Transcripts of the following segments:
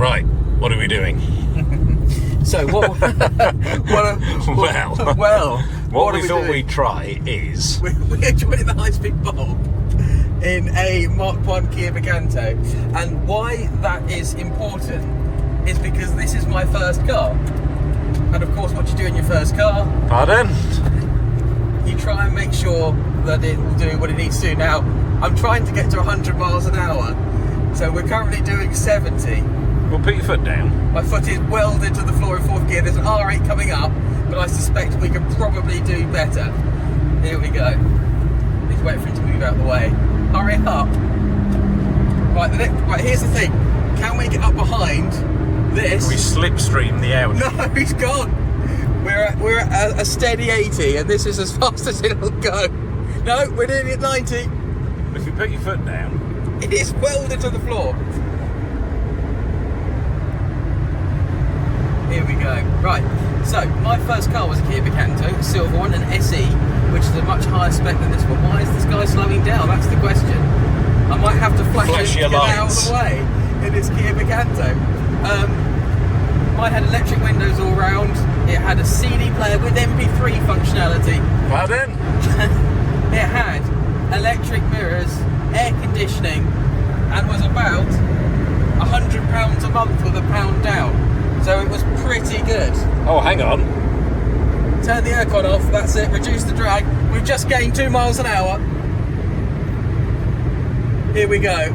Right, what are we doing? So what what we thought we'd try is... We're joining the high-speed bulb in a Mark 1 Kia Picanto. And why that is important is because this is my first car. And of course, what you do in your first car... Pardon? You try and make sure that it will do what it needs to do. Now, I'm trying to get to 100 miles an hour. So we're currently doing 70. Well, put your foot down. My foot is welded to the floor in fourth gear. There's an R8 coming up, but I suspect we can probably do better. Here we go. Need to wait for him to move out of the way. Hurry up. Right, here's the thing. Can we get up behind this? We slipstream the Audi. No, he's gone. We're at a steady 80, and this is as fast as it'll go. No, we're nearly at 90. If you put your foot down... It is welded to the floor. Here we go. Right, so my first car was a Kia Picanto, a silver one, an SE, which is a much higher spec than this one. Why is this guy slowing down? That's the question. I might have to flash your him lights out of the way in this Kia Picanto. Mine had electric windows all round. It had a CD player with MP3 functionality. Pardon? It had electric mirrors, air conditioning, and was about £100 a month with £1 down. So it was pretty good. Oh, hang on. Turn the aircon off, that's it, reduce the drag. We've just gained 2 miles an hour. Here we go.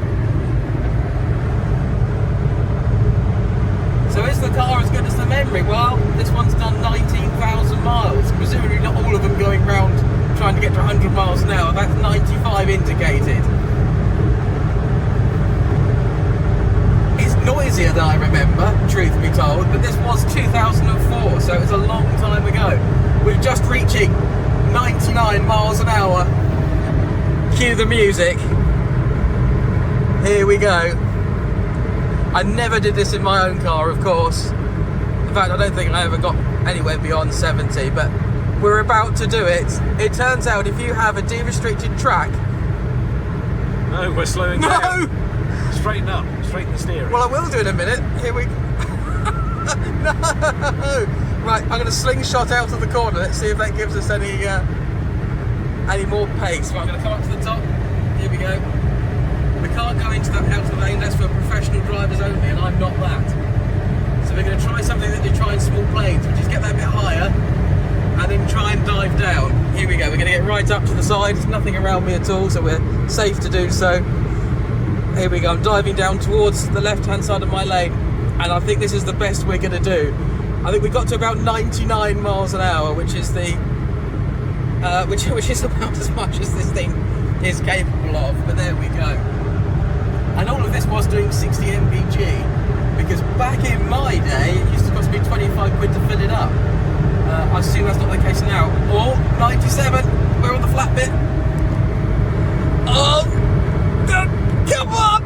So is the car as good as the memory? Well, this one's done 19,000 miles. Presumably not all of them going round trying to get to 100 miles an hour. That's 95 indicated. It's noisier than I remember, truth be told, but this was 2004, so it was a long time ago. We're just reaching 99 miles an hour. Cue the music. Here we go. I never did this in my own car, of course. In fact, I don't think I ever got anywhere beyond 70, but we're about to do it. It turns out if you have a de-restricted track... No, we're slowing down. Straighten up, straighten the steering. Well, I will do in a minute. Here we... No! Right, I'm going to slingshot out of the corner. Let's see if that gives us any more pace. Right, I'm going to come up to the top. Here we go. We can't go into that outer lane. That's for professional drivers only, and I'm not that. So we're going to try something that they try in small planes, which is get that bit higher, and then try and dive down. Here we go. We're going to get right up to the side. There's nothing around me at all, so we're safe to do so. Here we go, I'm diving down towards the left-hand side of my lane, and I think this is the best we're going to do. I think we got to about 99 miles an hour, which is the which is about as much as this thing is capable of. But there we go. And all of this was doing 60 mpg, because back in my day it used to cost me 25 quid to fill it up. I assume that's not the case now. Or 97. We're on the flat bit. Oh. Come on!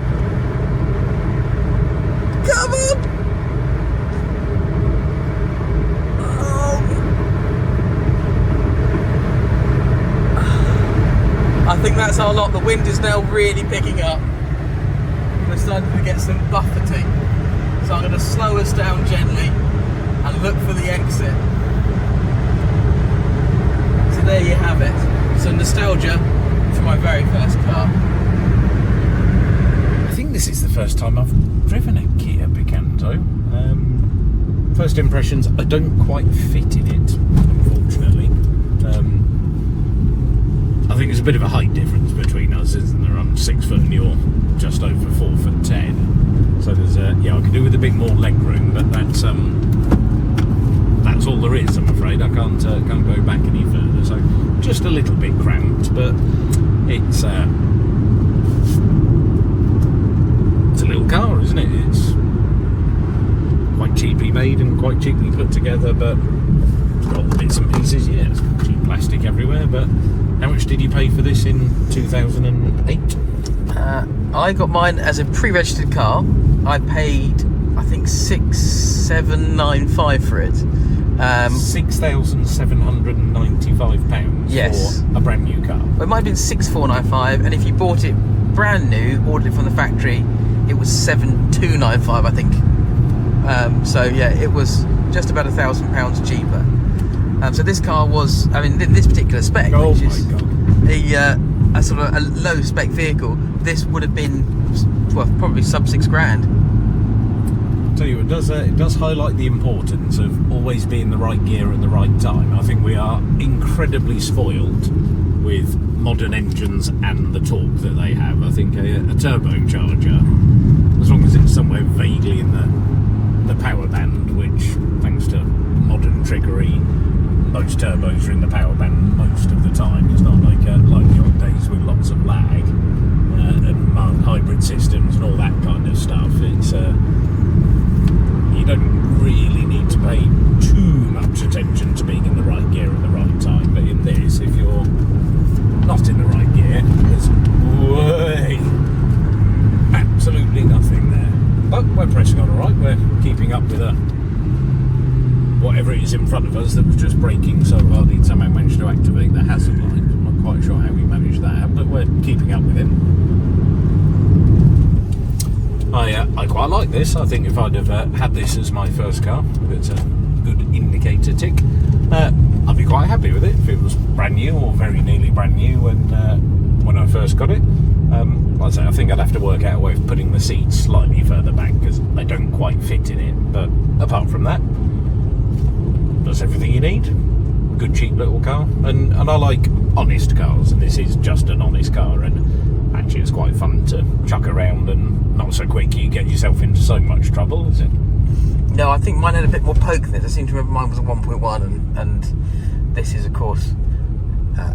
Come on! Oh. I think that's our lot. The wind is now really picking up. We're starting to get some buffeting. So I'm going to slow us down gently and look for the exit. So there you have it. Some nostalgia for my very first car. I think this is the first time I've driven a Kia Picanto. First impressions, I don't quite fit in it, unfortunately. I think there's a bit of a height difference between us, isn't there? I'm 6 foot and you're just over 4'10". So there's I could do with a bit more leg room, but that's all there is, I'm afraid. I can't go back any further. So just a little bit cramped, but it's a little car, isn't it? It's quite cheaply made and quite cheaply put together, but it's got bits and pieces. Yeah, it's got cheap plastic everywhere. But how much did you pay for this in 2008? I got mine as a pre-registered car. I paid, I think, £6,795 for it. £6,795. Yes. For a brand new car. It might have been £6,495, and if you bought it brand new, ordered it from the factory, it was £7,295, I think. So yeah, it was just about £1,000 cheaper. So this car was, I mean, this particular spec, Oh which my is God. a sort of a low spec vehicle, this would have been, well, probably sub £6,000. Tell you, it does highlight the importance of always being the right gear at the right time. I think we are incredibly spoiled with modern engines and the torque that they have. I think a turbocharger, as long as it's somewhere vaguely in the power band, which thanks to modern trickery, most turbos are in the power band most of the time. It's not like the old days with lots of lag and mild hybrid systems and all that kind of stuff. It's you don't really need to pay too much attention to being in the right gear at the right time. But in this, if you're not in the right gear, there's absolutely nothing there. But we're pressing on all right. We're keeping up with whatever it is in front of us that was just braking so hard he'd somehow managed to activate the hazard light. I'm not quite sure how we managed that, but we're keeping up with him. I quite like this. I think if I'd have had this as my first car, if it's a good indicator tick, I'd be quite happy with it if it was brand new or very nearly brand new when I first got it. Like I say, I think I'd have to work out a way of putting the seats slightly further back because they don't quite fit in it. But apart from that, does everything you need. Good cheap little car, and I like honest cars, and this is just an honest car, and actually it's quite fun to chuck around and not so quick you get yourself into so much trouble, is it? No, I think mine had a bit more poke in it. I seem to remember mine was a 1.1 and this is of course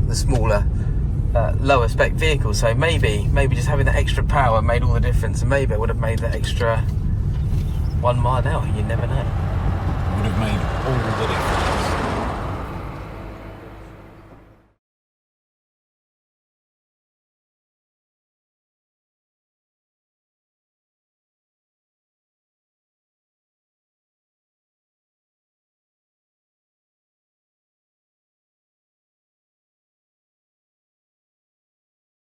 the smaller lower spec vehicle, so maybe just having that extra power made all the difference, and maybe I would have made that extra 1 mile an hour, you never know. Would have made all the difference.